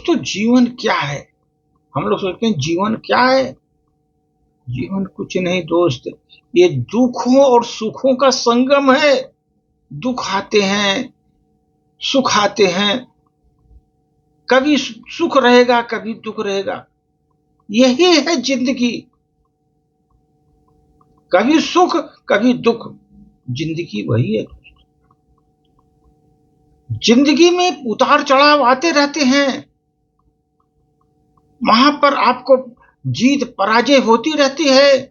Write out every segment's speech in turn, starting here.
दोस्तों जीवन क्या है? हम लोग सोचते हैं जीवन क्या है? जीवन कुछ नहीं दोस्त, ये दुखों और सुखों का संगम है। दुख आते हैं, सुख आते हैं, कभी सुख रहेगा कभी दुख रहेगा, यही है जिंदगी। कभी सुख कभी दुख, जिंदगी वही है। जिंदगी में उतार चढ़ाव आते रहते हैं, वहां पर आपको जीत पराजय होती रहती है,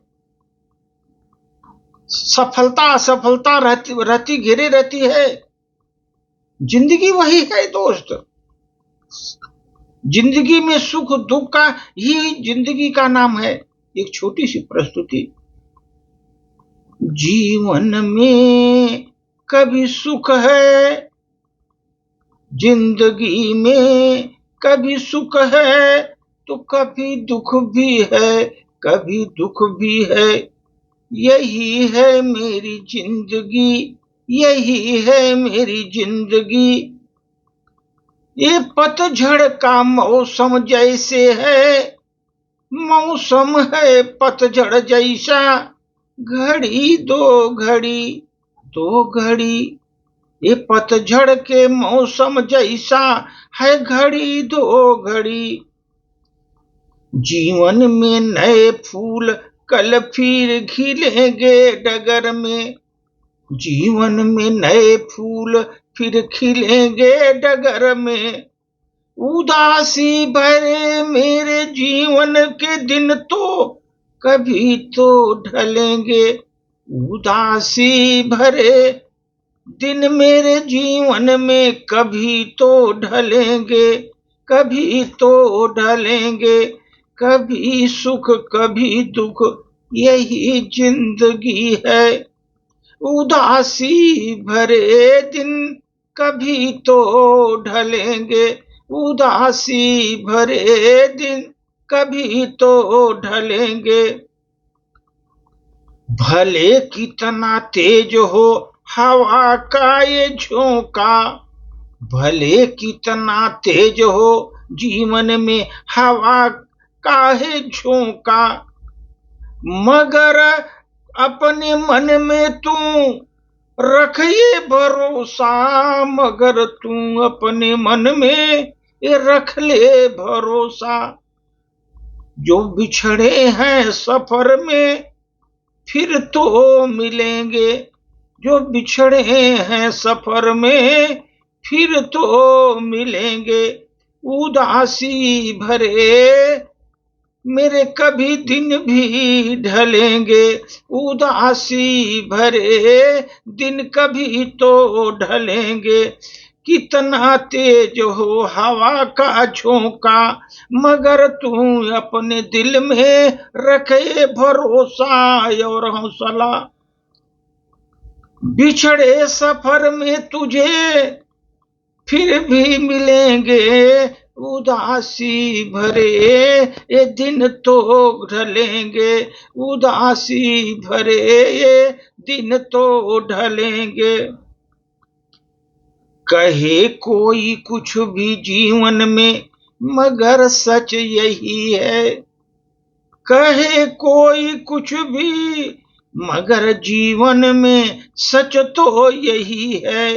सफलता असफलता रहती घिरे रहती है। जिंदगी वही है दोस्त। जिंदगी में सुख दुख का ही जिंदगी का नाम है। एक छोटी सी प्रस्तुति। जीवन में कभी सुख है, जिंदगी में कभी सुख है, तो कभी दुख भी है, कभी दुख भी है। यही है मेरी जिंदगी, यही है मेरी जिंदगी। ये पतझड़ का मौसम जैसे है, मौसम है पतझड़ जैसा। घड़ी दो घड़ी, ये पतझड़ के मौसम जैसा है घड़ी दो घड़ी। जीवन में नए फूल कल फिर खिलेंगे डगर में, जीवन में नए फूल फिर खिलेंगे डगर में। उदासी भरे मेरे जीवन के दिन तो कभी तो ढलेंगे, उदासी भरे दिन मेरे जीवन में कभी तो ढलेंगे, कभी तो ढलेंगे। कभी सुख कभी दुख, यही जिंदगी है। उदासी भरे दिन कभी तो ढलेंगे, उदासी भरे दिन कभी तो ढलेंगे। भले कितना तेज हो हवा का ये झोंका, भले कितना तेज हो जीवन में हवा का है झोंका, मगर अपने मन में तू रख ये भरोसा, मगर तू अपने मन में ये रख ले भरोसा। जो बिछड़े हैं सफर में फिर तो मिलेंगे, जो बिछड़े हैं सफर में फिर तो मिलेंगे। उदासी भरे मेरे कभी दिन भी ढलेंगे, उदासी भरे दिन कभी तो ढलेंगे। कितना तेज हो हवा का झोंका, मगर तू अपने दिल में रखे भरोसा और हौसला। बिछड़े सफर में तुझे फिर भी मिलेंगे, उदासी भरे ये दिन तो ढलेंगे, उदासी भरे ये दिन तो ढलेंगे। कहे कोई कुछ भी जीवन में, मगर सच यही है। कहे कोई कुछ भी, मगर जीवन में सच तो यही है।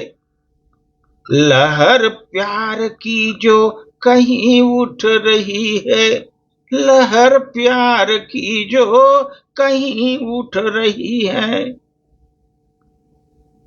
लहर प्यार की जो कहीं उठ रही है, लहर प्यार की जो कहीं उठ रही है,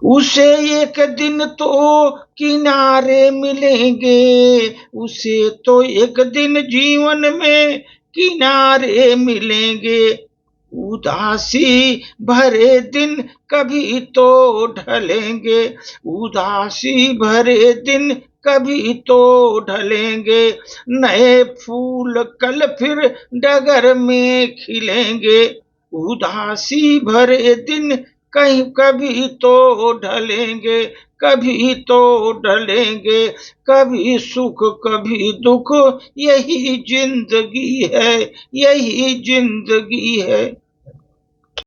उसे एक दिन तो किनारे मिलेंगे, उसे तो एक दिन जीवन में किनारे मिलेंगे। उदासी भरे दिन कभी तो ढलेंगे, उदासी भरे दिन कभी तो ढलेंगे। नए फूल कल फिर डगर में खिलेंगे, उदासी भरे दिन कहीं कभी तो ढलेंगे, कभी तो ढलेंगे। कभी सुख कभी दुख, यही जिंदगी है, यही जिंदगी है।